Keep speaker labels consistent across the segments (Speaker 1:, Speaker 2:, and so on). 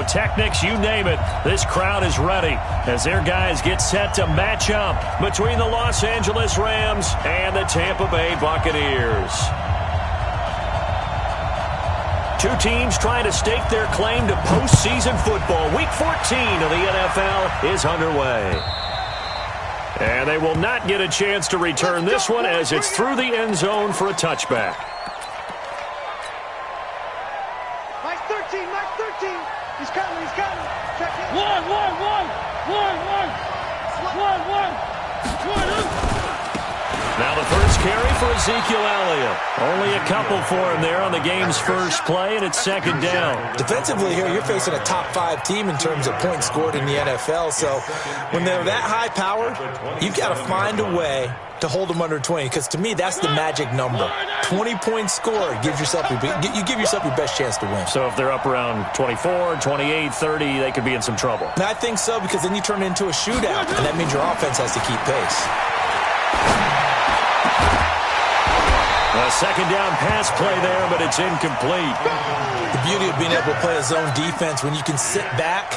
Speaker 1: Pyrotechnics, you name it. This crowd is ready as their guys get set to match up between the Los Angeles Rams and the Tampa Bay Buccaneers. Two teams trying to stake their claim to postseason football. Week 14 of the NFL is underway. And they will not get a chance to return this one as it's through the end zone for a touchback.
Speaker 2: Mike 13. He's coming. Check in.
Speaker 3: One.
Speaker 1: Now the first carry for Ezekiel Elliott. Only a couple for him there on the game's first play, and it's second down.
Speaker 4: Defensively here, you're facing a top-5 team in terms of points scored in the NFL. So when they're that high-powered, you've got to find a way to hold them under 20, because to me, that's the magic number. 20 points scored, you give yourself your best chance to win.
Speaker 1: So if they're up around 24, 28, 30, they could be in some trouble.
Speaker 4: And I think so, because then you turn it into a shootout, and that means your offense has to keep pace.
Speaker 1: A second down pass play there, but it's incomplete.
Speaker 4: The beauty of being able to play a zone defense, when you can sit back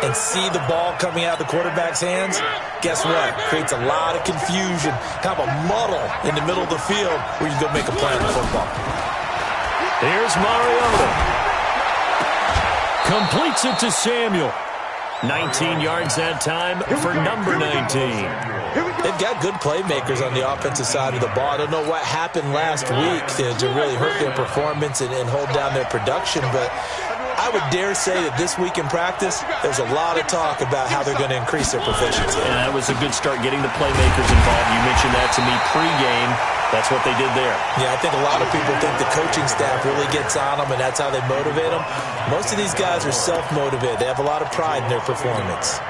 Speaker 4: and see the ball coming out of the quarterback's hands, guess what? Creates a lot of confusion, kind of a muddle in the middle of the field where you go make a play on the football.
Speaker 1: Here's Mariota. Completes it to Samuel. 19 yards that time for number 19.
Speaker 4: They've got good playmakers on the offensive side of the ball. I don't know what happened last week to really hurt their performance and hold down their production, but I would dare say that this week in practice, there's a lot of talk about how they're going to increase their proficiency.
Speaker 1: And that was a good start, getting the playmakers involved. You mentioned that to me pregame. That's what they did there.
Speaker 4: Yeah, I think a lot of people think the coaching staff really gets on them, and that's how they motivate them. Most of these guys are self-motivated. They have a lot of pride in their performance.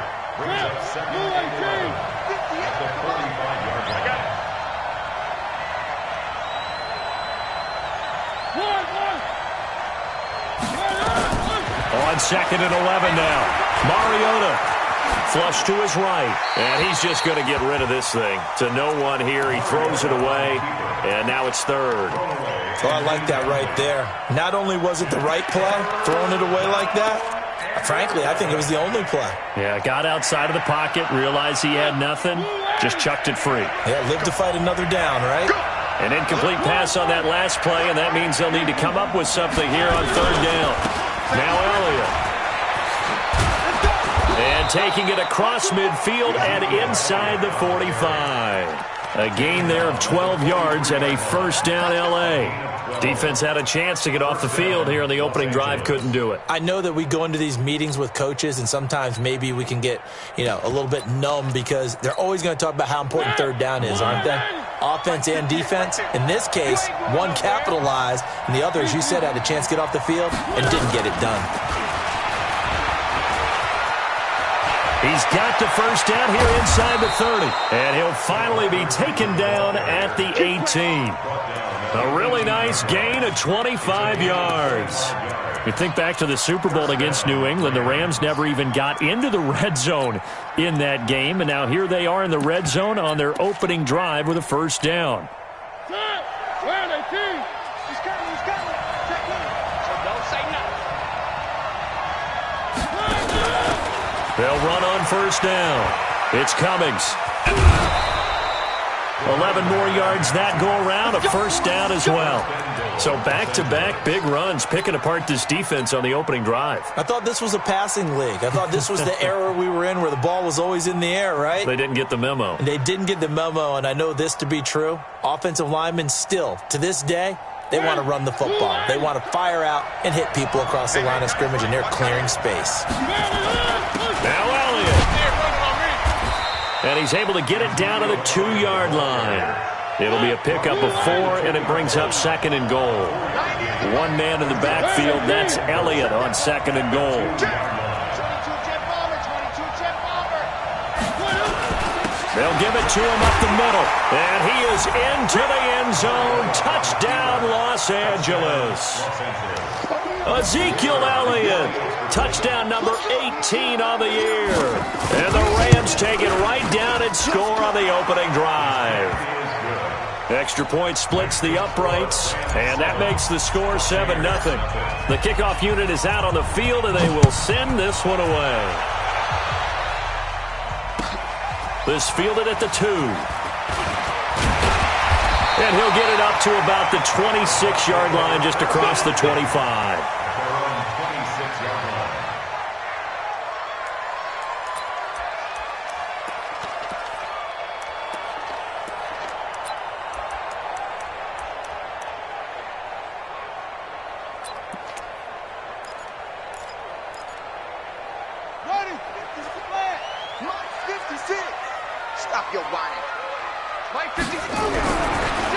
Speaker 1: On second and 11 now. Mariota flush to his right. And he's just going to get rid of this thing. To no one here. He throws it away. And now it's third.
Speaker 4: Oh, I like that right there. Not only was it the right play, throwing it away like that, frankly, I think it was the only play.
Speaker 1: Yeah, got outside of the pocket, realized he had nothing, just chucked it free.
Speaker 4: Yeah, live to fight another down, right?
Speaker 1: An incomplete pass on that last play, and that means they'll need to come up with something here on third down. Now Elliott. And taking it across midfield and inside the 45. A gain there of 12 yards and a first down L.A. Defense had a chance to get off the field here on the opening drive, couldn't do it.
Speaker 4: I know that we go into these meetings with coaches, and sometimes maybe we can get, a little bit numb because they're always going to talk about how important third down is, aren't they? Offense and defense. In this case, one capitalized, and the other, as you said, had a chance to get off the field and didn't get it done.
Speaker 1: He's got the first down here inside the 30. And he'll finally be taken down at the 18. A really nice gain of 25 yards. You think back to the Super Bowl against New England. The Rams never even got into the red zone in that game. And now here they are in the red zone on their opening drive with a first down. They'll run on first down. It's Cummings. 11 more yards that go around, a first down as well. So back-to-back big runs, picking apart this defense on the opening drive.
Speaker 4: I thought this was a passing league. I thought this was the era we were in where the ball was always in the air, right?
Speaker 1: They didn't get the memo.
Speaker 4: They didn't get the memo, and I know this to be true. Offensive linemen still, to this day, they want to run the football. They want to fire out and hit people across the line of scrimmage, and they're clearing space.
Speaker 1: Now Elliott. And he's able to get it down to the 2-yard line. It'll be a pickup of 4, and it brings up second and goal. One man in the backfield, that's Elliott on second and goal. They'll give it to him up the middle. And he is into the end zone. Touchdown, Los Angeles. Ezekiel Elliott. Touchdown number 18 on the year. And the Rams take it right down and score on the opening drive. Extra point splits the uprights, and that makes the score 7-0. The kickoff unit is out on the field, and they will send this one away. This fielded at the 2. And he'll get it up to about the 26-yard line, just across the 25.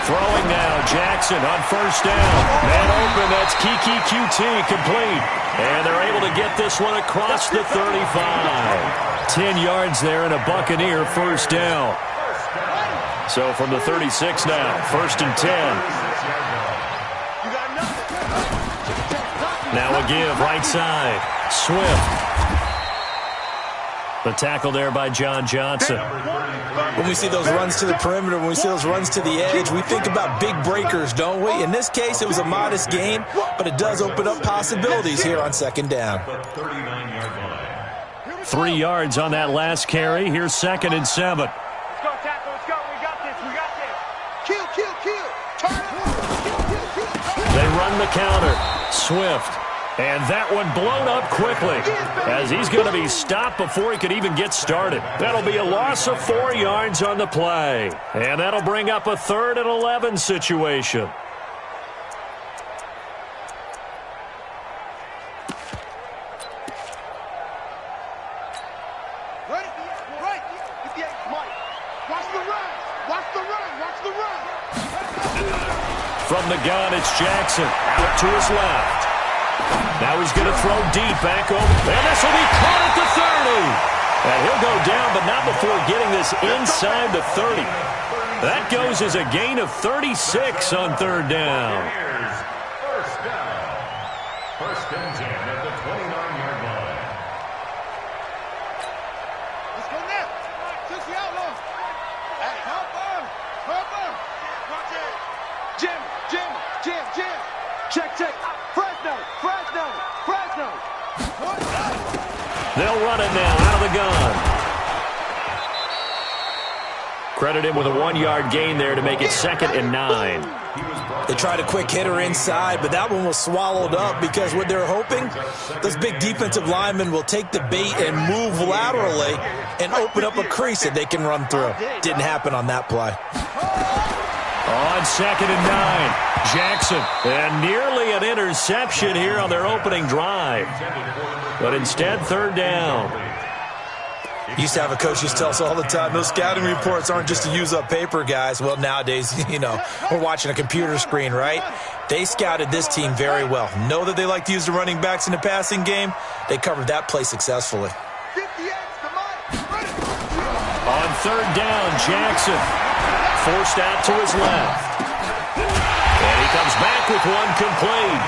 Speaker 1: Throwing now, Jackson on first down. Man open, that's Kiki QT complete. And they're able to get this one across the 35. 10 yards there and a Buccaneer first down. So from the 36 now, 1st and 10. Now a give, right side. Swift. The tackle there by John Johnson.
Speaker 4: When we see those runs to the perimeter, when we see those runs to the edge, we think about big breakers, don't we? In this case, it was a modest gain, but it does open up possibilities here on 2nd down.
Speaker 1: 3 yards on that last carry. Here's 2nd and 7.
Speaker 2: Let's go, tackle. Let's go. We got this. We got this. Kill, kill, kill. Turn.
Speaker 1: They run the counter. Swift. And that one blown up quickly as he's going to be stopped before he could even get started. That'll be a loss of 4 yards on the play. And that'll bring up a 3rd and 11 situation. From the gun, it's Jackson out to his left. Now he's going to throw deep back over. And this will be caught at the 30. And he'll go down, but not before getting this inside the 30. That goes as a gain of 36 on 3rd down.
Speaker 3: First and 10 at the 29-yard line.
Speaker 2: Let's go now. Took the outlaw. Hey, help her. Help her. Watch it. Jim, Jim, Jim, Jim. Check, check. Fresno, Fresno, Fresno.
Speaker 1: They'll run it now out of the gun. Credit him with a 1-yard gain there to make it 2nd and 9.
Speaker 4: They tried a quick hitter inside, but that one was swallowed up because what they're hoping, those big defensive linemen will take the bait and move laterally and open up a crease that they can run through. Didn't happen on that play.
Speaker 1: On 2nd and 9. Jackson, and nearly an interception here on their opening drive. But instead, 3rd down.
Speaker 4: Used to have a coach who used to tell us all the time, those scouting reports aren't just to use up paper, guys. Well, nowadays, we're watching a computer screen, right? They scouted this team very well. Know that they like to use the running backs in the passing game. They covered that play successfully.
Speaker 1: On 3rd down, Jackson forced out to his left. And he comes back with one complete.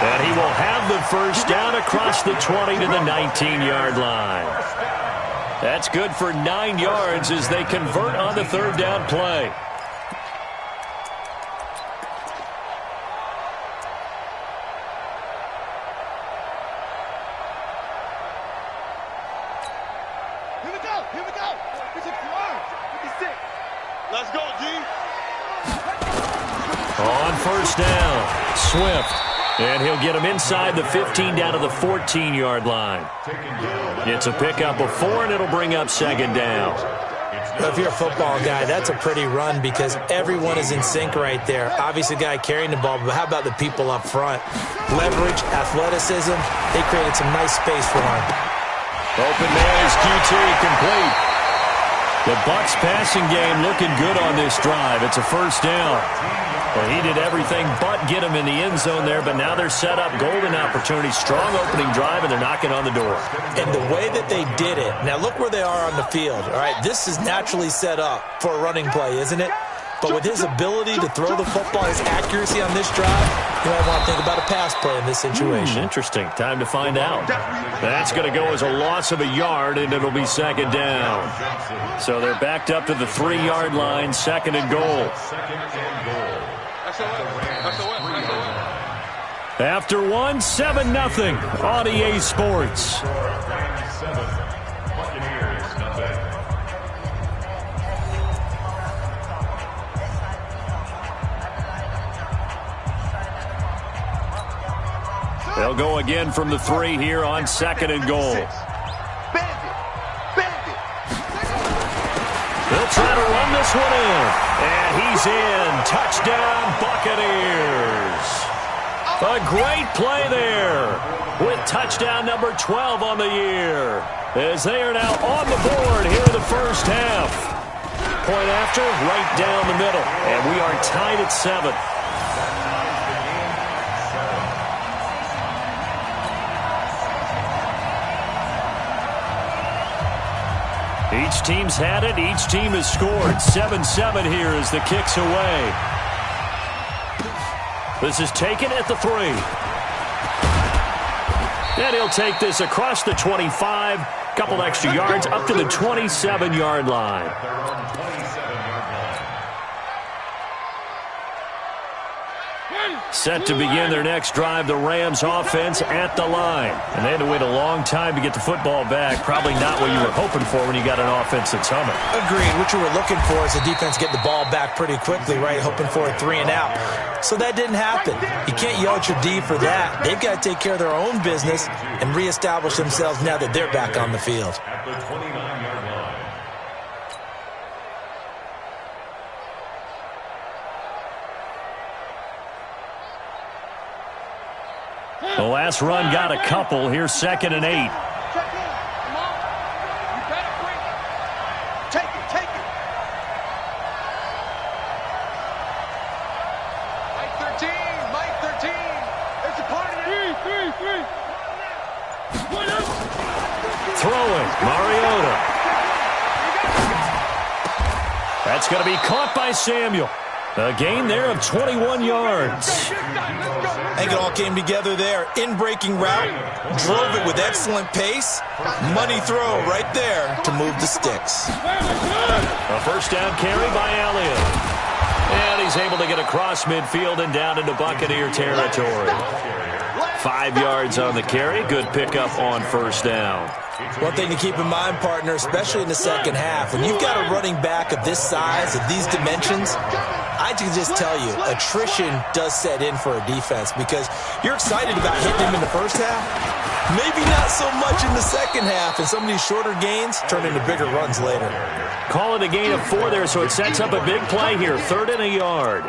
Speaker 1: And he will have the first down across the 20 to the 19-yard line. That's good for 9 yards as they convert on the 3rd down play.
Speaker 2: Here we go. Here we go. This is 56. Let's go, G.
Speaker 1: On 1st down, Swift. And he'll get him inside the 15 down to the 14-yard line. It's a pickup of 4, and it'll bring up 2nd down.
Speaker 4: Well, if you're a football guy, that's a pretty run because everyone is in sync right there. Obviously, the guy carrying the ball, but how about the people up front? Leverage, athleticism, they created some nice space for him.
Speaker 1: Open man is QT, complete. The Bucs passing game looking good on this drive. It's a 1st down. Well, he did everything but get him in the end zone there, but now they're set up. Golden opportunity, strong opening drive, and they're knocking on the door.
Speaker 4: And the way that they did it, now look where they are on the field, all right? This is naturally set up for a running play, isn't it? But with his ability to throw the football, his accuracy on this drive, you might want to think about a pass play in this situation.
Speaker 1: Interesting. Time to find out. That's going to go as a loss of a yard, and it'll be second down. So they're backed up to the 3-yard line, second and goal. After one, 7-0 on EA Sports. They'll go again from the 3 here on second and goal. They'll try to run this one in. And he's in. Touchdown, Buccaneers. A great play there with touchdown number 12 on the year, as they are now on the board here in the first half. Point after, right down the middle. And we are tied at 7. Each team's had it. Each team has scored. 7-7 here as the kick's away. This is taken at the 3. And he'll take this across the 25. Couple extra yards up to the 27-yard line. Set to begin their next drive, the Rams offense at the line. And they had to wait a long time to get the football back. Probably not what you were hoping for when you got an offense that's humming.
Speaker 4: Agreed. What you were looking for is the defense get the ball back pretty quickly, right? Hoping for a 3 and out. So that didn't happen. You can't yell at your D for that. They've got to take care of their own business and reestablish themselves now that they're back on the field.
Speaker 3: At the 29-yard line.
Speaker 1: The last run got a couple. Here's second and 8.
Speaker 2: Check in. Come on. You better bring it. Take it. Take it. Mike 13. Mike 13. It's a party. 3.
Speaker 1: Throwing, Mariota. That's going to be caught by Samuel. A gain there of 21 yards.
Speaker 4: I think it all came together there. In-breaking route, drove it with excellent pace. Money throw right there to move the sticks.
Speaker 1: A first down carry by Elliott. And he's able to get across midfield and down into Buccaneer territory. 5 yards on the carry. Good pickup on first down.
Speaker 4: One thing to keep in mind, partner, especially in the second half, when you've got a running back of this size, of these dimensions, I can just tell you, attrition does set in for a defense because you're excited about hitting him in the first half. Maybe not so much in the second half, and some of these shorter gains turn into bigger runs later.
Speaker 1: Call it a gain of 4 there, so it sets up a big play here. 3rd and a yard.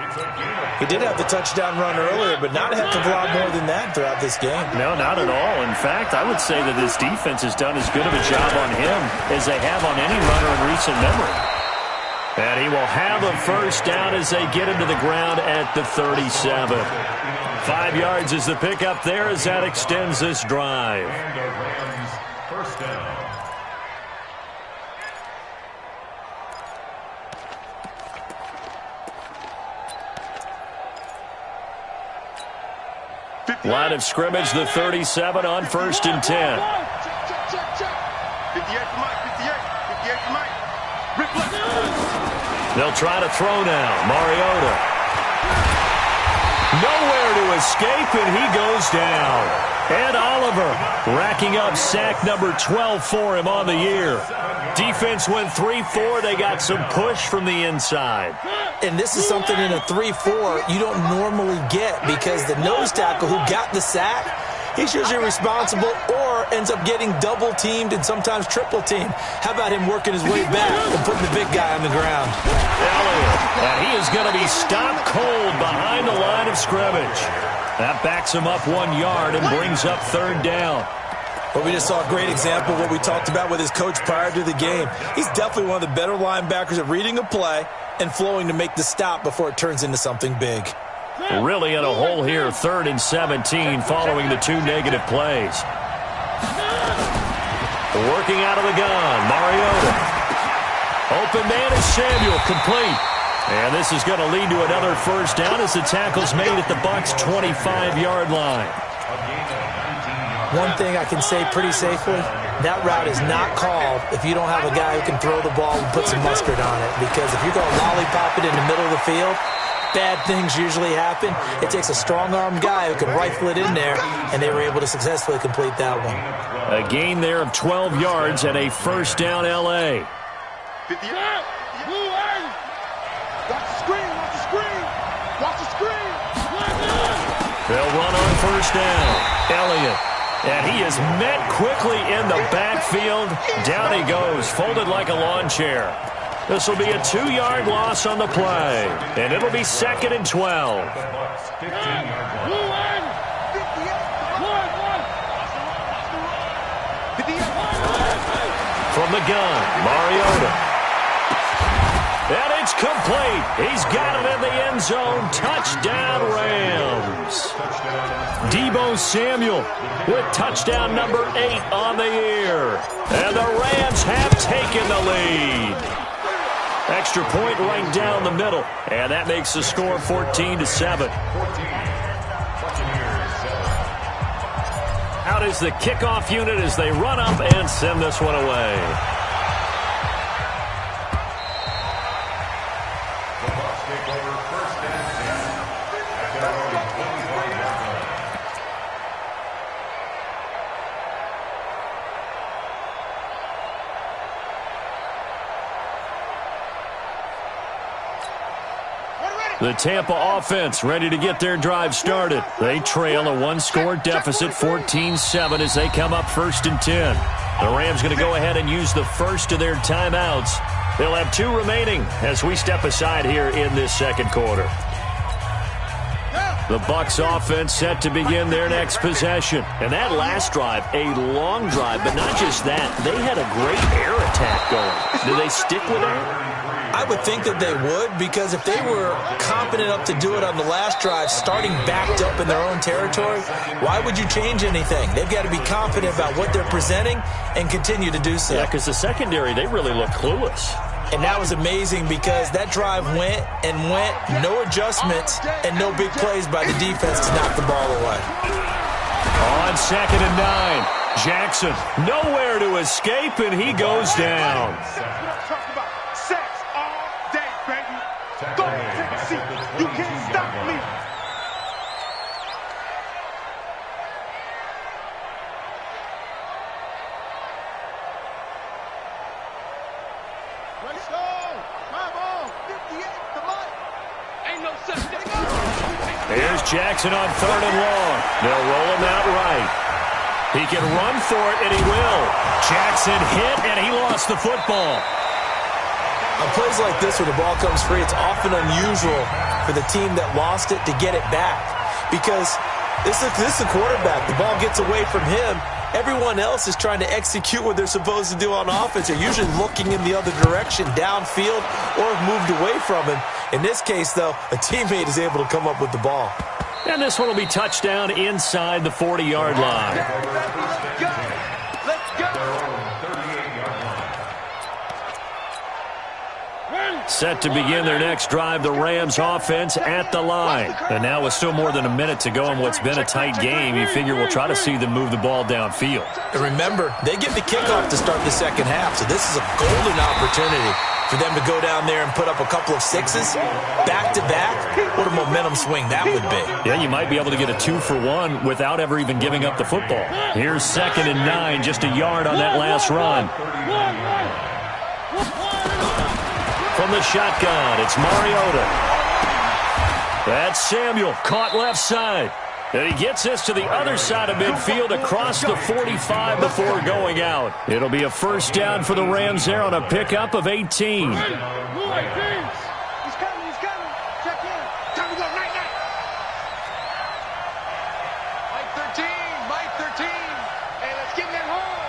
Speaker 4: He did have the touchdown run earlier, but not a heck of a lot more than that throughout this game.
Speaker 1: No, not at all. In fact, I would say that this defense has done as good of a job on him as they have on any runner in recent memory. And he will have a first down as they get him to the ground at the 37. 5 yards is the pickup there as that extends this drive.
Speaker 3: And the Rams first down.
Speaker 1: Line of scrimmage, the 37 on 1st and 10.
Speaker 2: Check. 58 for Mike. 58 for Mike.
Speaker 1: They'll try to throw now. Mariota. Nowhere to escape, and he goes down. Ed Oliver racking up sack number 12 for him on the year. Defense went 3-4. They got some push from the inside.
Speaker 4: And this is something in a 3-4 you don't normally get because the nose tackle who got the sack, he's usually responsible or ends up getting double-teamed and sometimes triple-teamed. How about him working his way back and putting the big guy on the ground?
Speaker 1: Elliott, and he is going to be stopped cold behind the line of scrimmage. That backs him up 1 yard and brings up 3rd down.
Speaker 4: But we just saw a great example of what we talked about with his coach prior to the game. He's definitely one of the better linebackers at reading a play and flowing to make the stop before it turns into something big.
Speaker 1: Really in a hole here, 3rd and 17 following the 2 negative plays. Working out of the gun, Mariota. Open man is Samuel, complete. And this is going to lead to another first down as the tackle's made at the Bucs' 25-yard line.
Speaker 4: One thing I can say pretty safely, that route is not called if you don't have a guy who can throw the ball and put some mustard on it. Because if you're going to lollipop it in the middle of the field, bad things usually happen. It takes a strong-armed guy who can rifle it in there, and they were able to successfully complete that one.
Speaker 1: A gain there of 12 yards and a first down L.A.
Speaker 2: 50 yards. Watch the screen, watch the screen. Watch the screen.
Speaker 1: They'll run on first down. Elliott. And he is met quickly in the backfield. Down he goes, folded like a lawn chair. This will be a 2-yard loss on the play. And it'll be 2nd and 12. From the gun, Mariota. And it's complete. He's got it in the end zone. Touchdown, Rams. Deebo Samuel with touchdown number 8 on the year. And the Rams have taken the lead. Extra point right down the middle. And that makes the score 14-7. Out is the kickoff unit as they run up and send this one away. The Tampa offense ready to get their drive started. They trail a 1-score deficit, 14-7, as they come up 1st and 10. The Rams going to go ahead and use the first of their timeouts. They'll have 2 remaining as we step aside here in this second quarter. The Bucs offense set to begin their next possession. And that last drive, a long drive, but not just that. They had a great air attack going. Do they stick with that?
Speaker 4: I would think that they would, because if they were confident enough to do it on the last drive, starting backed up in their own territory, why would you change anything? They've got to be confident about what they're presenting and continue to do so.
Speaker 1: Yeah, because the secondary, they really look clueless.
Speaker 4: And that was amazing because that drive went and went, no adjustments and no big plays by the defense to knock the ball away.
Speaker 1: On 2nd and 9, Jackson nowhere to escape, and he goes down.
Speaker 2: You can't stop me. Let's go. My ball. 58. Come on. Ain't no such thing.
Speaker 1: Here's Jackson on 3rd and long. They'll roll him out right. He can run for it, and he will. Jackson hit, and he lost the football.
Speaker 4: On plays like this where the ball comes free, it's often unusual for the team that lost it to get it back. Because this is the quarterback. The ball gets away from him. Everyone else is trying to execute what they're supposed to do on offense. They're usually looking in the other direction, downfield, or have moved away from him. In this case, though, a teammate is able to come up with the ball.
Speaker 1: And this one will be touchdown inside the 40-yard line. Set to begin their next drive, the Rams offense at the line. And now with still more than a minute to go in what's been a tight game, you figure we'll try to see them move the ball downfield.
Speaker 4: And remember, they get the kickoff to start the second half, so this is a golden opportunity for them to go down there and put up a couple of 6s back-to-back. What a momentum swing that would be.
Speaker 1: Yeah, you might be able to get a 2-for-1 without ever even giving up the football. Here's 2nd and 9, just a yard on that last run. From the shotgun, it's Mariota. That's Samuel, caught left side. And he gets this to the other side of midfield across the 45 before going out. It'll be a first down for the Rams there on a pickup of 18.
Speaker 2: He's coming. Check in. Time to go, night. Mike 13. Hey, let's get in that hole.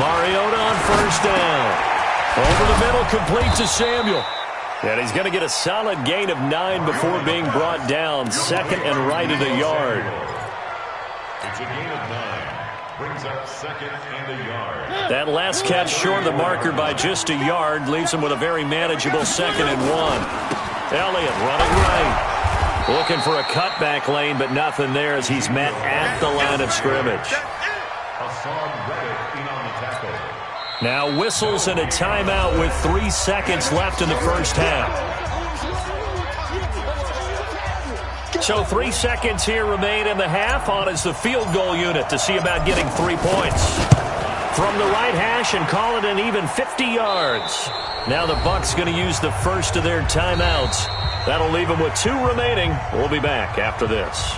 Speaker 1: Mariota on first down. Over the middle, complete to Samuel. And he's going to get a solid gain of 9 before being brought down. 2nd and right at a yard.
Speaker 3: It's a gain of 9. brings up 2nd and a yard.
Speaker 1: That last catch short of the marker by just a yard leaves him with a very manageable 2nd and 1. Elliott running right. Looking for a cutback lane, but nothing there as he's met at the line of scrimmage. Now whistles and a timeout with 3 seconds left in the first half. So 3 seconds here remain in the half. On is the field goal unit to see about getting 3 points. From the right hash and call it an even 50 yards. Now the Bucs going to use the first of their timeouts. That'll leave them with 2 remaining. We'll be back after this.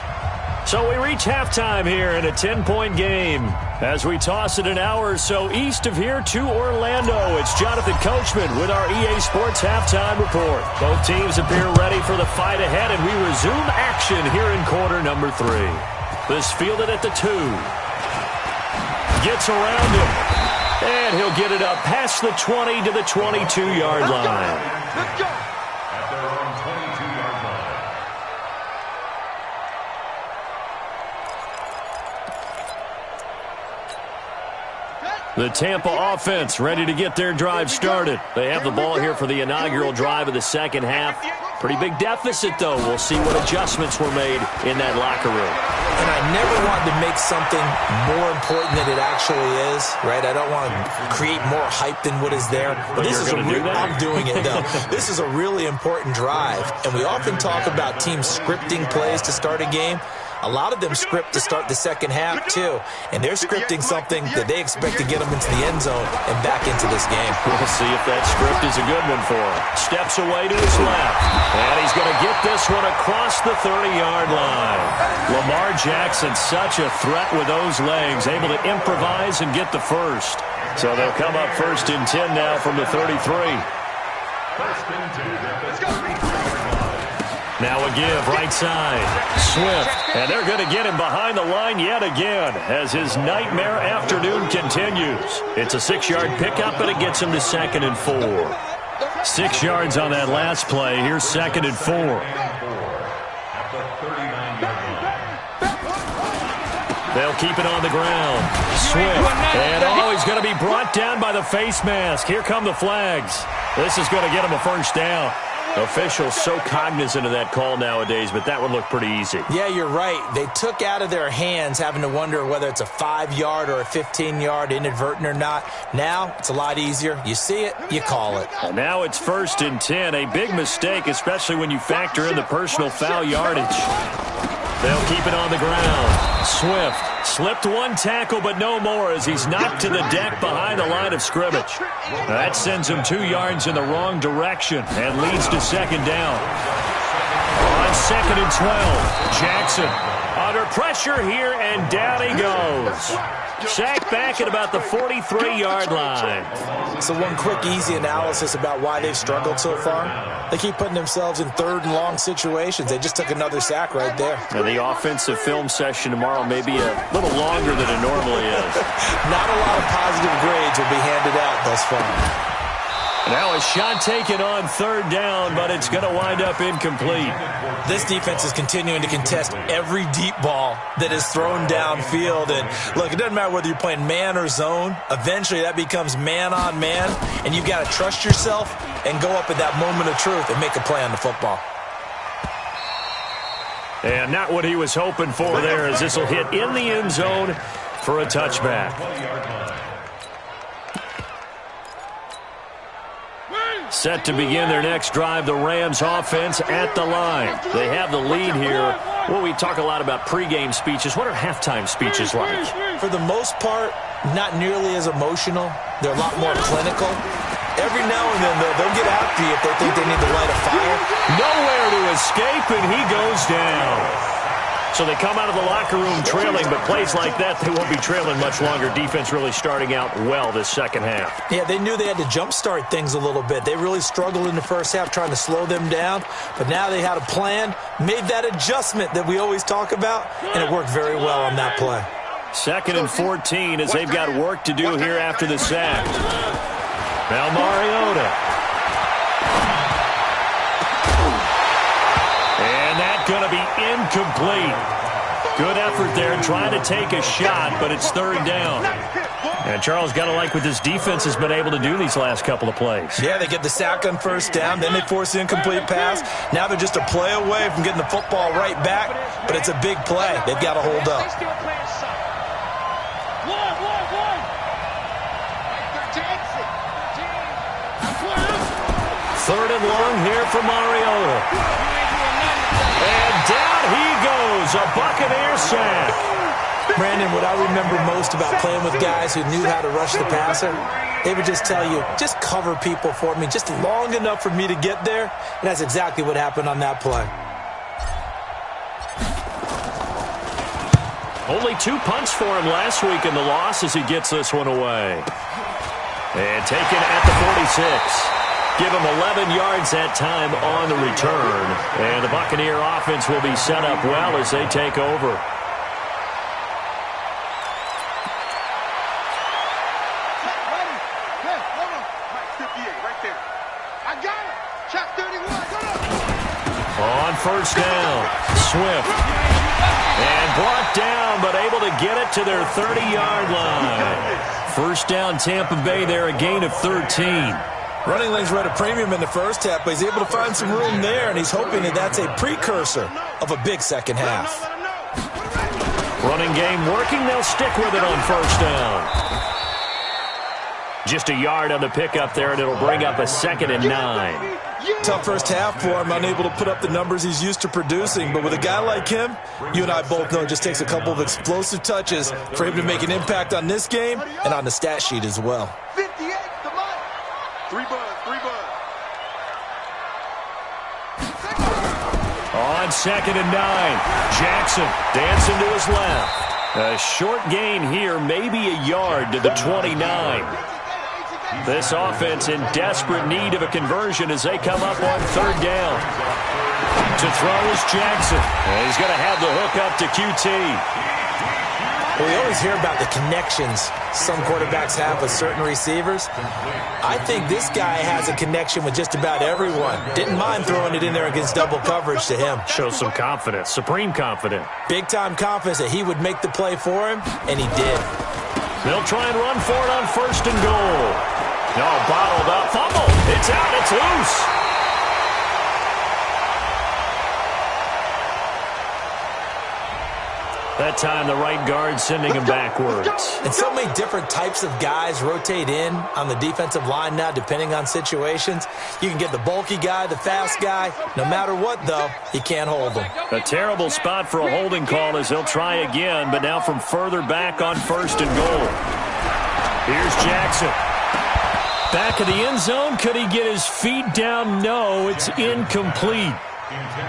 Speaker 1: So we reach halftime here in a 10-point game. As we toss it an hour or so east of here to Orlando, it's Jonathan Coachman with our EA Sports Halftime Report. Both teams appear ready for the fight ahead, and we resume action here in quarter number 3. This fielded at the 2. Gets around him, and he'll get it up past the 20 to the 22-yard line.
Speaker 2: Let's go.
Speaker 3: At their own 22-yard line.
Speaker 1: The Tampa offense ready to get their drive started. They have the ball here for the inaugural drive of the second half. Pretty big deficit, though. We'll see what adjustments were made in that locker room.
Speaker 4: And I never want to make something more important than it actually is, right? I don't want to create more hype than what is there. But this is I'm doing it, though. This is a really important drive. And we often talk about teams scripting plays to start a game. A lot of them script to start the second half, too. And they're scripting something that they expect to get them into the end zone and back into this game.
Speaker 1: We'll see if that script is a good one for him. Steps away to his left. And he's going to get this one across the 30-yard line. Lamar Jackson, such a threat with those legs, able to improvise and get the first. So they'll come up 1st and 10 now from the 33.
Speaker 3: 1st and 10. Let's go.
Speaker 1: Now a give, right side. Swift, and they're going to get him behind the line yet again as his nightmare afternoon continues. It's a 6-yard pickup, and it gets him to 2nd and 4. 6 yards on that last play. Here's 2nd and 4.
Speaker 3: At the 39-yard line.
Speaker 1: They'll keep it on the ground. Swift, and he's going to be brought down by the face mask. Here come the flags. This is going to get him a first down. Officials so cognizant of that call nowadays, but that would look pretty easy.
Speaker 4: Yeah, you're right. They took out of their hands having to wonder whether it's a 5-yard or a 15-yard inadvertent or not. Now, it's a lot easier. You see it, you call it.
Speaker 1: And now it's 1st and 10. A big mistake, especially when you factor in the personal foul yardage. They'll keep it on the ground. Swift slipped one tackle, but no more as he's knocked to the deck behind the line of scrimmage. That sends him 2 yards in the wrong direction and leads to 2nd down. On 2nd and 12, Jackson under pressure here, and down he goes. Sacked back at about the 43-yard line.
Speaker 4: So one quick, easy analysis about why they've struggled so far. They keep putting themselves in 3rd and long situations. They just took another sack right there.
Speaker 1: And the offensive film session tomorrow may be a little longer than it normally is.
Speaker 4: Not a lot of positive grades will be handed out thus far.
Speaker 1: Now a shot taken on 3rd down, but it's going to wind up incomplete.
Speaker 4: This defense is continuing to contest every deep ball that is thrown downfield. And look, it doesn't matter whether you're playing man or zone. Eventually that becomes man on man, and you've got to trust yourself and go up at that moment of truth and make a play on the football.
Speaker 1: And not what he was hoping for there, as this will hit in the end zone for a touchback. Set to begin their next drive, the Rams offense at the line. They have the lead here. Well, we talk a lot about pregame speeches. What are halftime speeches like?
Speaker 4: For the most part, not nearly as emotional. They're a lot more clinical. Every now and then, they'll get after you if they think they need to light a fire.
Speaker 1: Nowhere to escape, and he goes down. So they come out of the locker room trailing, but plays like that, they won't be trailing much longer. Defense really starting out well this second half.
Speaker 4: Yeah, they knew they had to jumpstart things a little bit. They really struggled in the first half trying to slow them down, but now they had a plan, made that adjustment that we always talk about, and it worked very well on that play.
Speaker 1: 2nd and 14 as they've got work to do here after the sack. Now Mariota. And that's going to be incomplete. Good effort there, trying to take a shot, but it's third down. And Charles, got to like what this defense has been able to do these last couple of plays.
Speaker 4: Yeah, they get the sack on first down, then they force the incomplete pass. Now they're just a play away from getting the football right back, but it's a big play. They've got to hold up.
Speaker 1: Third and long here for Mariota. And down he goes, a Buccaneer sack.
Speaker 4: Brandon, what I remember most about playing with guys who knew how to rush the passer, they would just tell you, just cover people for me, just long enough for me to get there. And that's exactly what happened on that play.
Speaker 1: Only 2 punts for him last week in the loss as he gets this one away. And taken at the 46. Give him 11 yards that time on the return. And the Buccaneer offense will be set up well as they take over. On first down, Swift. And brought down, but able to get it to their 30-yard line. First down, Tampa Bay there, a gain of 13.
Speaker 4: Running lanes were at a premium in the first half, but he's able to find some room there, and he's hoping that that's a precursor of a big second half.
Speaker 1: Running game working. They'll stick with it on first down. Just a yard on the pickup there, and it'll bring up a 2nd and 9.
Speaker 4: Tough first half for him, unable to put up the numbers he's used to producing. But with a guy like him, you and I both know it just takes a couple of explosive touches for him to make an impact on this game and on the stat sheet as well.
Speaker 2: 58 to Mike. 3 bud.
Speaker 1: On 2nd and 9, Jackson dancing to his left. A short gain here, maybe a yard to the 29. This offense in desperate need of a conversion as they come up on third down. To throw is Jackson. And he's going to have the hook up to QT.
Speaker 4: Well, we always hear about the connections some quarterbacks have with certain receivers. I think this guy has a connection with just about everyone. Didn't mind throwing it in there against double coverage to him.
Speaker 1: Shows some confidence, supreme confidence.
Speaker 4: Big-time confidence that he would make the play for him, and he did.
Speaker 1: They'll try and run for it on first and goal. No, bottled up, fumble. It's out, it's loose. That time, the right guard sending him backwards.
Speaker 4: And so many different types of guys rotate in on the defensive line now, depending on situations. You can get the bulky guy, the fast guy. No matter what, though, you can't hold them.
Speaker 1: A terrible spot for a holding call as they'll try again, but now from further back on first and goal. Here's Jackson. Back of the end zone. Could he get his feet down? No, it's incomplete.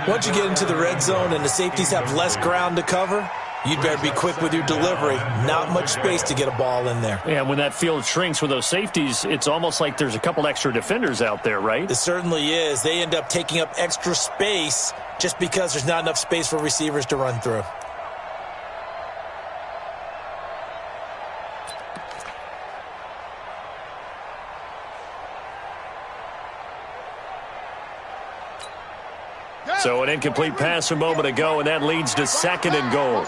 Speaker 4: Once you get into the red zone and the safeties have less ground to cover, you'd better be quick with your delivery. Not much space to get a ball in there.
Speaker 1: Yeah, when that field shrinks with those safeties, it's almost like there's a couple extra defenders out there, right?
Speaker 4: It certainly is. They end up taking up extra space just because there's not enough space for receivers to run through.
Speaker 1: So an incomplete pass a moment ago, and that leads to 2nd and goal.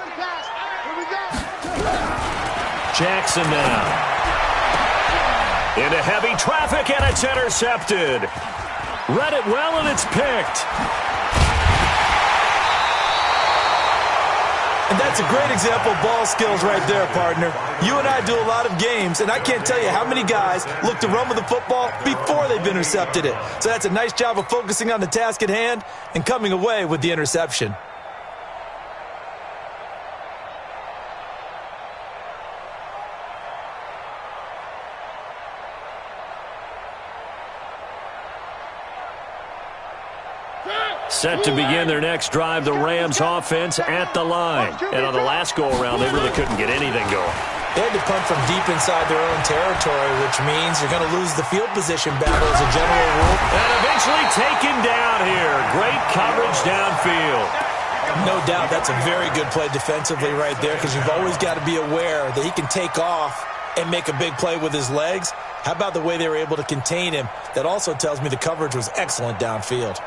Speaker 1: Jackson now. Into heavy traffic, and it's intercepted. Read it well, and it's picked.
Speaker 4: And that's a great example of ball skills right there, partner. You and I do a lot of games, and I can't tell you how many guys look to run with the football before they've intercepted it. So that's a nice job of focusing on the task at hand and coming away with the interception.
Speaker 1: Set to begin their next drive, the Rams offense at the line. And on the last go-around, they really couldn't get anything going.
Speaker 4: They had to punt from deep inside their own territory, which means you're going to lose the field position battle as a general rule.
Speaker 1: And eventually taken down here. Great coverage downfield.
Speaker 4: No doubt that's a very good play defensively right there, because you've always got to be aware that he can take off and make a big play with his legs. How about the way they were able to contain him? That also tells me the coverage was excellent downfield.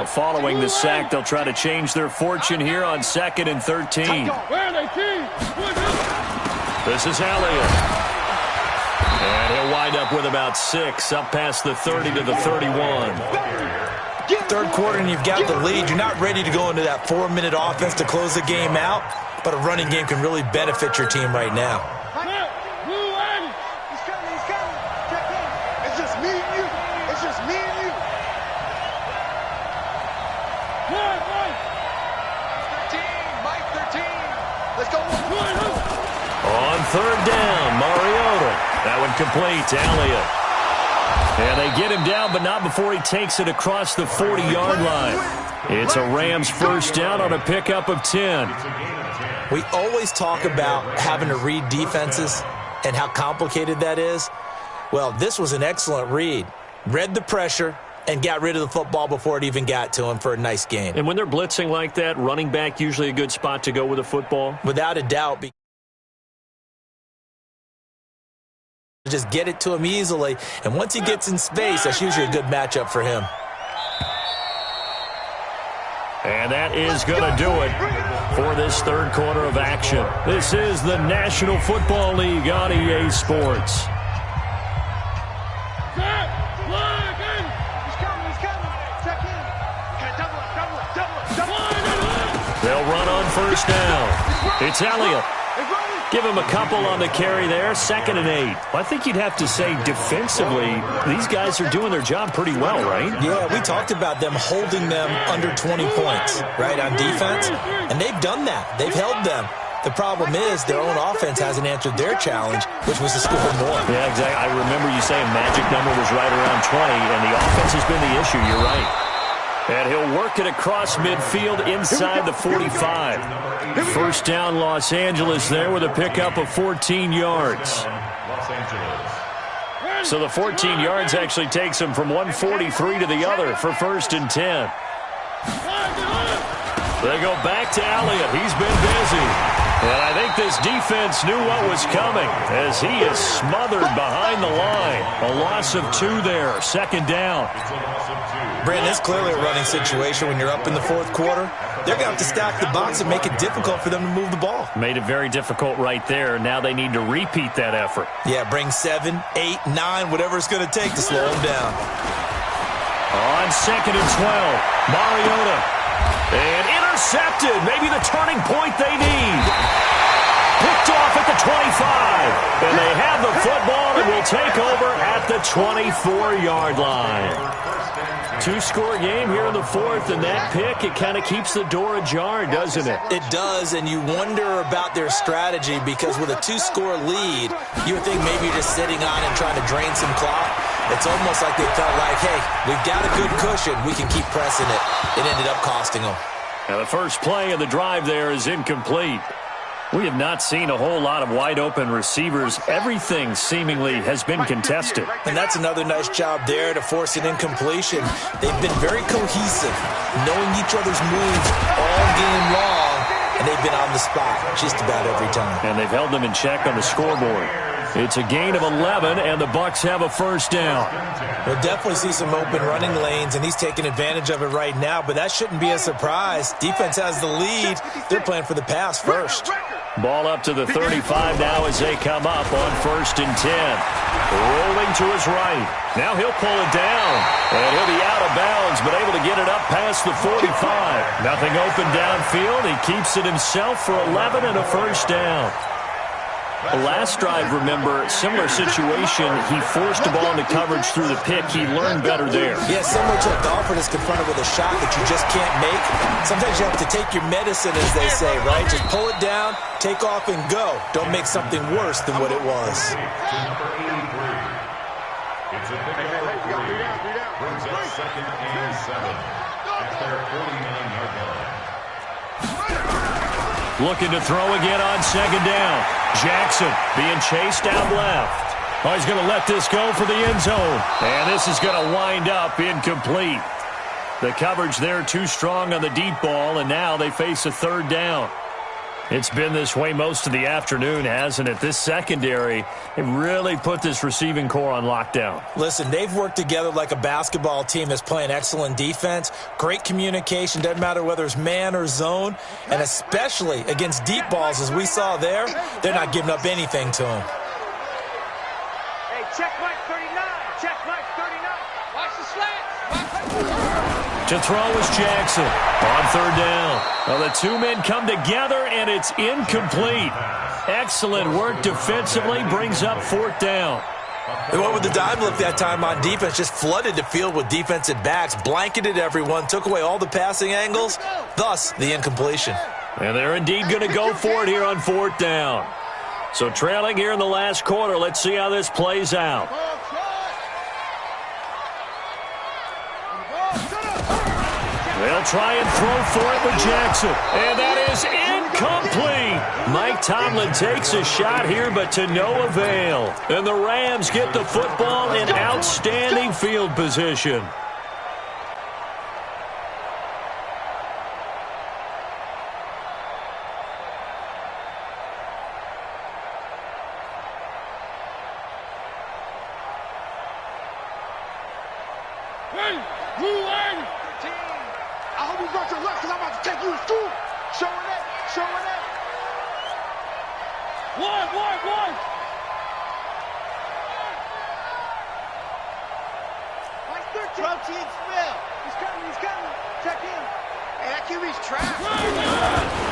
Speaker 1: So following the sack, they'll try to change their fortune here on 2nd and 13. This is Elliott. And he'll wind up with about 6, up past the 30 to the 31.
Speaker 4: Third quarter and you've got the lead. You're not ready to go into that 4-minute offense to close the game out, but a running game can really benefit your team right now.
Speaker 2: He's coming. Check in. It's just me and you. Mike 13. Let's go.
Speaker 1: On 3rd down, Mariota. That one complete to Elliott. And they get him down, but not before he takes it across the 40-yard line. It's a Rams first down on a pickup of 10.
Speaker 4: We always talk about having to read defenses and how complicated that is. Well, this was an excellent read. Read the pressure and got rid of the football before it even got to him for a nice gain.
Speaker 1: And when they're blitzing like that, running back usually a good spot to go with the football?
Speaker 4: Without a doubt. Just get it to him easily, and once he gets in space, that's usually a good matchup for him.
Speaker 1: And that is going to do it for this third quarter of action. This is the National Football League on EA Sports. They'll run on first down. It's Elliott. Give him a couple on the carry there, 2nd and 8. I think you'd have to say defensively, these guys are doing their job pretty well, right?
Speaker 4: Yeah, we talked about them holding them under 20 points, right, on defense, and they've done that. They've held them. The problem is their own offense hasn't answered their challenge, which was to score more.
Speaker 1: Yeah, exactly. I remember you saying magic number was right around 20, and the offense has been the issue. You're right. And he'll work it across midfield inside the 45. First down, Los Angeles there with a pickup of 14 yards. So the 14 yards actually takes him from 143 to the other for 1st and 10. They go back to Elliott. He's been busy. And I think this defense knew what was coming as he is smothered behind the line. A loss of 2 there, 2nd down.
Speaker 4: Brandon, it's clearly a running situation when you're up in the 4th quarter. They're going to have to stack the box and make it difficult for them to move the ball.
Speaker 1: Made it very difficult right there. Now they need to repeat that effort.
Speaker 4: Yeah, bring 7, 8, 9, whatever it's going to take to slow them down.
Speaker 1: On 2nd and 12, Mariota. And intercepted. Maybe the turning point they need. Picked off at the 25. And they have the football and will take over at the 24-yard line. 2-score game here in the 4th, and that pick, it kind of keeps the door ajar, doesn't it?
Speaker 4: It does, and you wonder about their strategy because with a 2-score lead, you would think maybe you're just sitting on and trying to drain some clock. It's almost like they felt like, hey, we've got a good cushion. We can keep pressing it. It ended up costing them.
Speaker 1: Now the first play of the drive there is incomplete. We have not seen a whole lot of wide-open receivers. Everything seemingly has been contested.
Speaker 4: And that's another nice job there to force an incompletion. They've been very cohesive, knowing each other's moves all game long, and they've been on the spot just about every time.
Speaker 1: And they've held them in check on the scoreboard. It's a gain of 11, and the Bucs have a first down.
Speaker 4: We'll definitely see some open running lanes, and he's taking advantage of it right now, but that shouldn't be a surprise. Defense has the lead. They're playing for the pass first.
Speaker 1: Ball up to the 35 now as they come up on 1st and 10. Rolling to his right. Now he'll pull it down, and he'll be out of bounds, but able to get it up past the 45. Nothing open downfield. He keeps it himself for 11 and a first down. The last drive, remember, similar situation. He forced the ball into coverage through the pick. He learned better there.
Speaker 4: Yeah, similar to a golfer that's confronted with a shot that you just can't make. Sometimes you have to take your medicine, as they say, right? Just pull it down, take off, and go. Don't make something worse than what it was.
Speaker 3: It's a big brings up 2nd and 7 at their 49-yard line.
Speaker 1: Looking to throw again on 2nd down. Jackson being chased out left. Oh, he's going to let this go for the end zone. And this is going to wind up incomplete. The coverage there too strong on the deep ball, and now they face a 3rd down. It's been this way most of the afternoon, hasn't it? This secondary, they really put this receiving core on lockdown.
Speaker 4: Listen, they've worked together like a basketball team that's playing excellent defense, great communication, doesn't matter whether it's man or zone, and especially against deep balls, as we saw there, they're not giving up anything to them.
Speaker 2: Hey, check Mike 39. Check Mike 39. Watch the slants.
Speaker 1: To throw is Jackson on third down. Well, the two men come together, and it's incomplete. Excellent work defensively, brings up fourth down.
Speaker 4: They went with the dive look that time on defense, just flooded the field with defensive backs, blanketed everyone, took away all the passing angles, thus the incompletion.
Speaker 1: And they're indeed going to go for it here on fourth down. So trailing here in the last quarter, let's see how this plays out. They'll try and throw for it with Jackson. And that is incomplete. Mike Tomlin takes a shot here, but to no avail. And the Rams get the football in outstanding field position.
Speaker 2: I hope you brought your lunch, because I'm about to take you to school. Showing it, showing it. One. Mike 13. Protein spill. He's coming. Check in. Hey, that QB's trapped.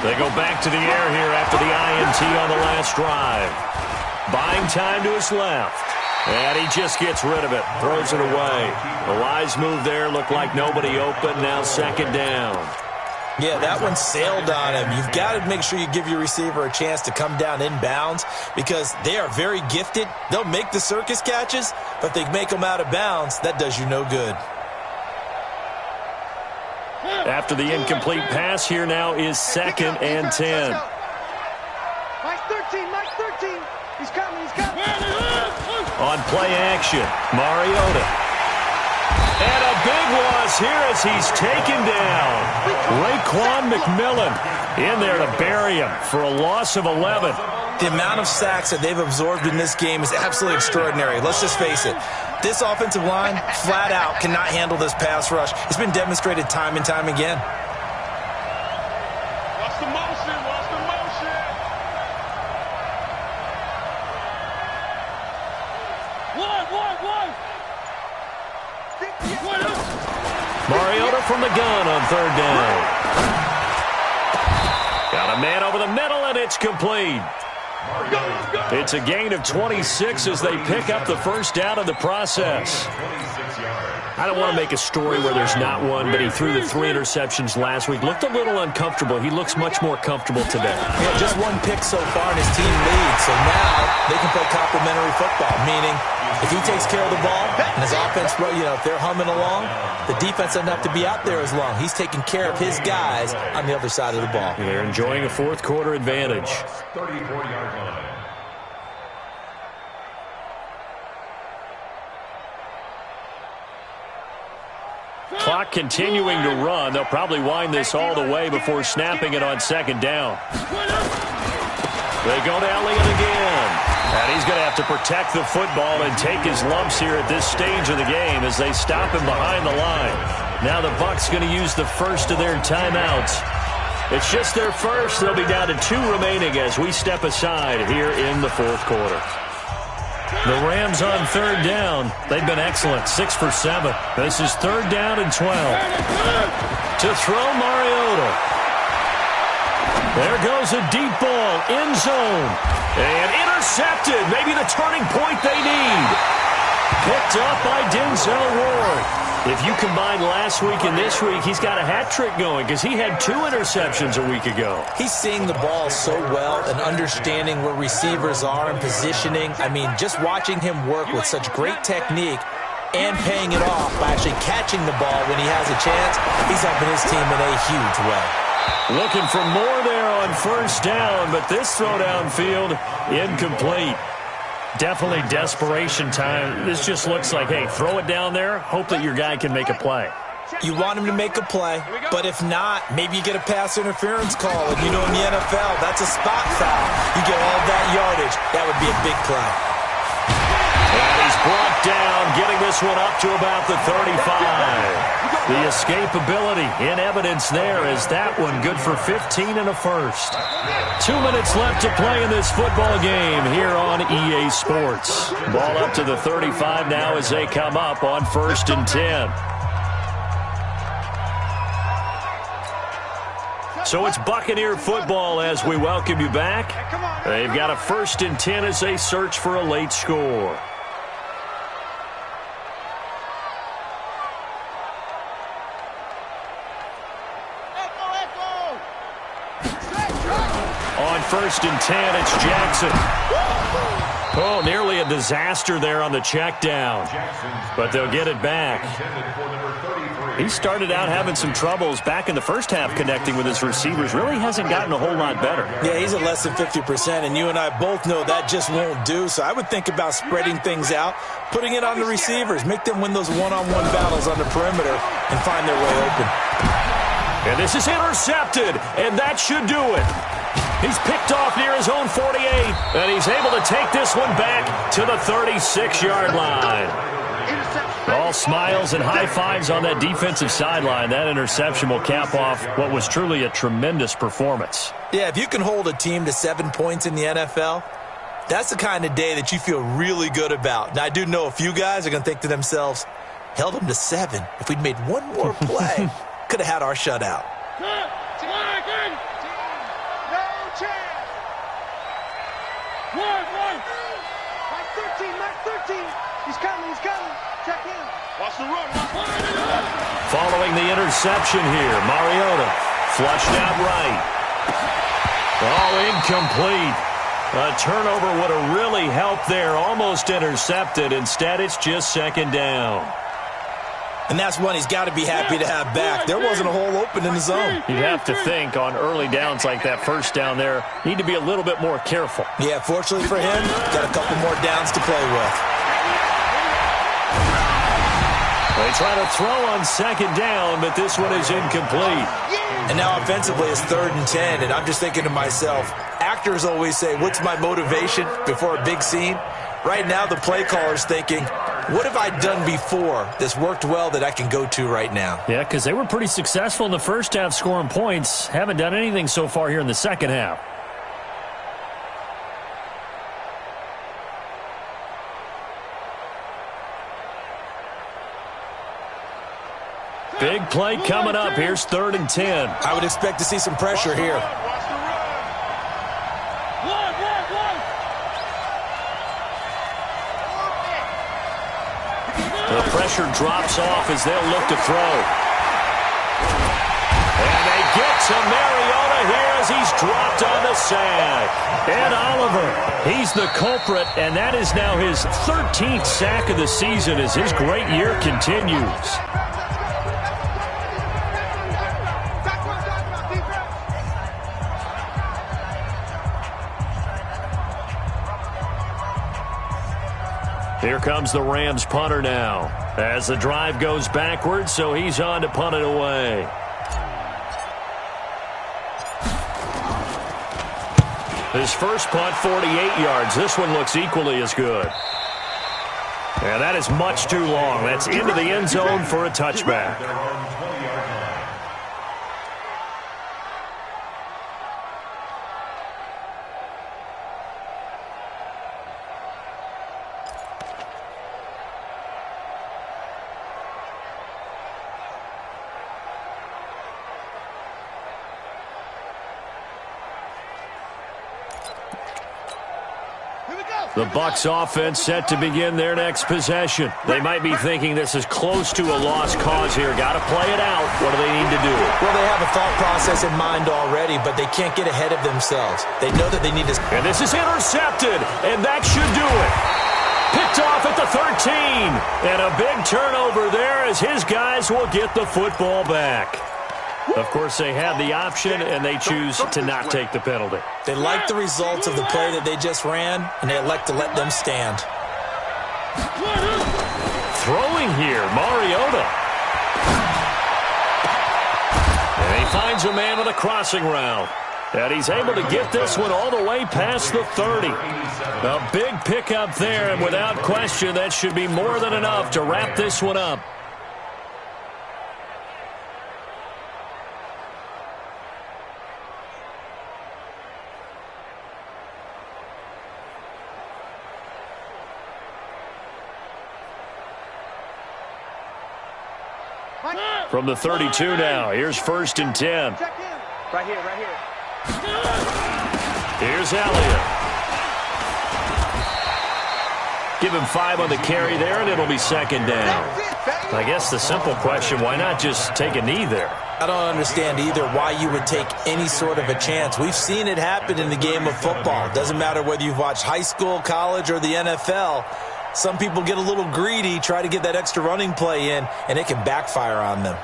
Speaker 1: They go back to the air here after the INT on the last drive. Buying time to his left. And he just gets rid of it, throws it away. The wise move there, looked like nobody open, now second down.
Speaker 4: Yeah, that one sailed on him. You've got to make sure you give your receiver a chance to come down inbounds because they are very gifted. They'll make the circus catches, but if they make them out of bounds, that does you no good.
Speaker 1: After the incomplete pass, here now is second and 10.
Speaker 2: Mike 13. He's coming.
Speaker 1: On play action, Mariota. And a big loss here as he's taken down. Raekwon McMillan in there to bury him for a loss of 11.
Speaker 4: The amount of sacks that they've absorbed in this game is absolutely extraordinary. Let's just face it. This offensive line, flat out, cannot handle this pass rush. It's been demonstrated time and time again.
Speaker 2: Watch the motion.
Speaker 1: Mariota from the gun on third down. Got a man over the middle, and it's complete. It's a gain of 26 as they pick up the first down in the process. I don't want to make a story where there's not one, but he threw the 3 interceptions last week. Looked a little uncomfortable. He looks much more comfortable today.
Speaker 4: Yeah, just one pick so far, and his team leads. So now they can play complementary football, meaning if he takes care of the ball and his offense, if they're humming along, the defense doesn't have to be out there as long. He's taking care of his guys on the other side of the ball.
Speaker 1: They're enjoying a fourth quarter advantage.
Speaker 3: 34-yard line.
Speaker 1: Clock continuing to run. They'll probably wind this all the way before snapping it on second down. They go to Elliott again. And he's going to have to protect the football and take his lumps here at this stage of the game as they stop him behind the line. Now the Bucs going to use the first of their timeouts. It's just their first. They'll be down to 2 remaining as we step aside here in the fourth quarter. The Rams on third down. They've been excellent, 6 for 7. This is third down and 12. To throw, Mariota. There goes a deep ball, end zone. And intercepted, maybe the turning point they need. Picked up by Denzel Ward. If you combine last week and this week, he's got a hat trick going because he had 2 interceptions a week ago.
Speaker 4: He's seeing the ball so well and understanding where receivers are and positioning. I mean, just watching him work with such great technique and paying it off by actually catching the ball when he has a chance, he's helping his team in a huge way.
Speaker 1: Looking for more there on first down, but this throw downfield incomplete. Definitely desperation time. This just looks like, hey, throw it down there, hope that your guy can make a play.
Speaker 4: You want him to make a play, but if not, maybe you get a pass interference call. And you know in the NFL, that's a spot foul. You get all that yardage. That would be a big play.
Speaker 1: And he's brought down, getting this one up to about the 35. The escapability in evidence there as that one good for 15 and a first. 2 minutes left to play in this football game here on EA Sports. Ball up to the 35 now as they come up on 1st and 10. So it's Buccaneer football as we welcome you back. They've got a 1st and 10 as they search for a late score. On 1st and 10, it's Jackson. Oh, nearly a disaster there on the check down. But they'll get it back. He started out having some troubles back in the first half connecting with his receivers. Really hasn't gotten a whole lot better.
Speaker 4: Yeah, he's at less than 50%, and you and I both know that just won't do. So I would think about spreading things out, putting it on the receivers, make them win those one-on-one battles on the perimeter and find their way open.
Speaker 1: And this is intercepted, and that should do it. He's picked off near his own 48, and he's able to take this one back to the 36-yard line. All smiles and high fives on that defensive sideline. That interception will cap off what was truly a tremendous performance.
Speaker 4: Yeah, if you can hold a team to 7 points in the NFL, that's the kind of day that you feel really good about. Now, I do know a few guys are going to think to themselves, held them to 7. If we'd made one more play, could have had our shutout.
Speaker 2: He's coming. Check in. Watch the run.
Speaker 1: Following the interception here, Mariota flushed out right. Oh, incomplete. A turnover would have really helped there. Almost intercepted. Instead, it's just 2nd down.
Speaker 4: And that's one he's got to be happy to have back. There wasn't a hole open in the zone.
Speaker 1: You'd have to think on early downs like that first down there, need to be a little bit more careful.
Speaker 4: Yeah, fortunately for him, got a couple more downs to play with.
Speaker 1: They try to throw on 2nd down, but this one is incomplete.
Speaker 4: And now offensively it's 3rd and 10, and I'm just thinking to myself, actors always say, what's my motivation before a big scene? Right now the play caller's thinking, what have I done before that's worked well that I can go to right now?
Speaker 1: Yeah, because they were pretty successful in the first half scoring points. Haven't done anything so far here in the second half. Big play coming up. Here's 3rd and 10.
Speaker 4: I would expect to see some pressure here.
Speaker 1: The pressure drops off as they'll look to throw. And they get to Mariota here as he's dropped on the sack. Ed Oliver, he's the culprit, and that is now his 13th sack of the season as his great year continues. Here comes the Rams punter now as the drive goes backwards, so he's on to punt it away. His first punt, 48 yards. This one looks equally as good. And that is much too long. That's into the end zone for a touchback. The Bucs offense set to begin their next possession. They might be thinking this is close to a lost cause here. Got to play it out. What do they need to do?
Speaker 4: Well, they have a thought process in mind already, but they can't get ahead of themselves. They know that they need to...
Speaker 1: And this is intercepted, and that should do it. Picked off at the 13. And a big turnover there as his guys will get the football back. Of course, they have the option, and they choose to not take the penalty.
Speaker 4: They like the results of the play that they just ran, and they elect to let them stand.
Speaker 1: Throwing here, Mariota. finds a man on the crossing route. And he's able to get this one all the way past the 30. A big pickup there, and without question, that should be more than enough to wrap this one up. From the 32 now, here's 1st and 10.
Speaker 2: Right here, right here.
Speaker 1: Here's Elliott. Give him 5 on the carry there, and it'll be 2nd down. I guess the simple question, why not just take a knee there?
Speaker 4: I don't understand either why you would take any sort of a chance. We've seen it happen in the game of football. It doesn't matter whether you've watched high school, college, or the NFL. Some people get a little greedy, try to get that extra running play in, and it can backfire on them.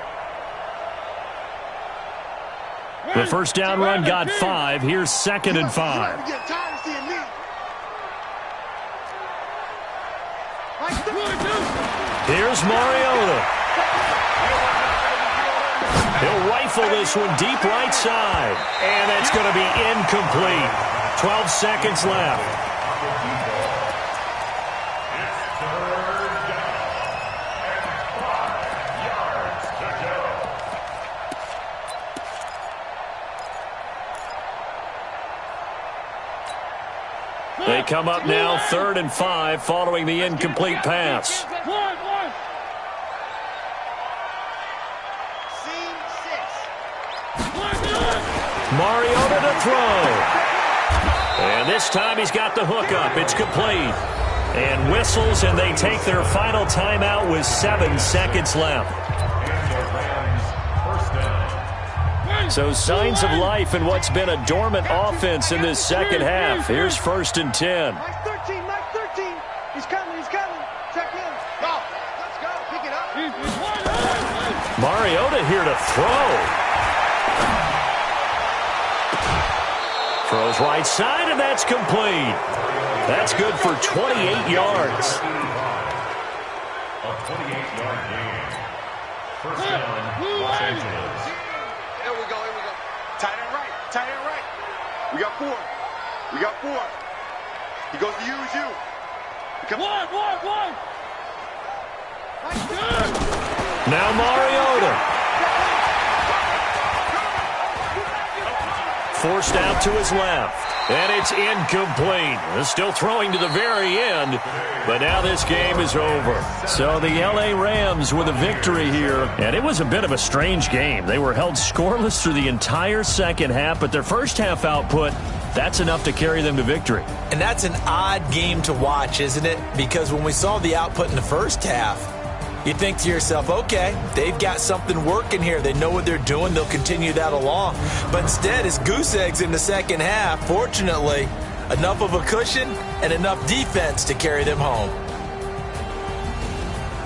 Speaker 1: The first down run got 5. Here's 2nd and 5. Here's Mariota. He'll rifle this one deep right side. And that's going to be incomplete. 12 seconds left. They come up now 3rd and 5 following the incomplete pass. Mariota to throw. And this time he's got the hook up. It's complete. And whistles, and they take their final timeout with 7 seconds left. So signs of life in what's been a dormant offense in this second half. Here's 1st and 10.
Speaker 2: Mike 13, Mike 13. He's coming, he's coming. Check in. Go. Let's go. Pick it up.
Speaker 1: Mariota here to throw. Throws right side, and that's complete. That's good for 28 yards.
Speaker 3: A 28-yard gain. First down, Los Angeles.
Speaker 2: Here we go, here we go. Tight end right, tight end right. We got 4. We got 4. He goes to you. One.
Speaker 1: Now Mariota. Forced out to his left. And it's incomplete. Still throwing to the very end. But now this game is over. So the L.A. Rams with a victory here. And it was a bit of a strange game. They were held scoreless through the entire second half. But their first half output, that's enough to carry them to victory.
Speaker 4: And that's an odd game to watch, isn't it? Because when we saw the output in the first half, you think to yourself, okay, they've got something working here. They know what they're doing. They'll continue that along. But instead, it's goose eggs in the second half. Fortunately, enough of a cushion and enough defense to carry them home.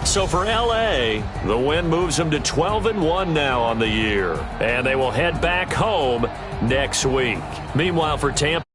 Speaker 1: So for L.A., the win moves them to 12-1 now on the year. And they will head back home next week. Meanwhile, for Tampa,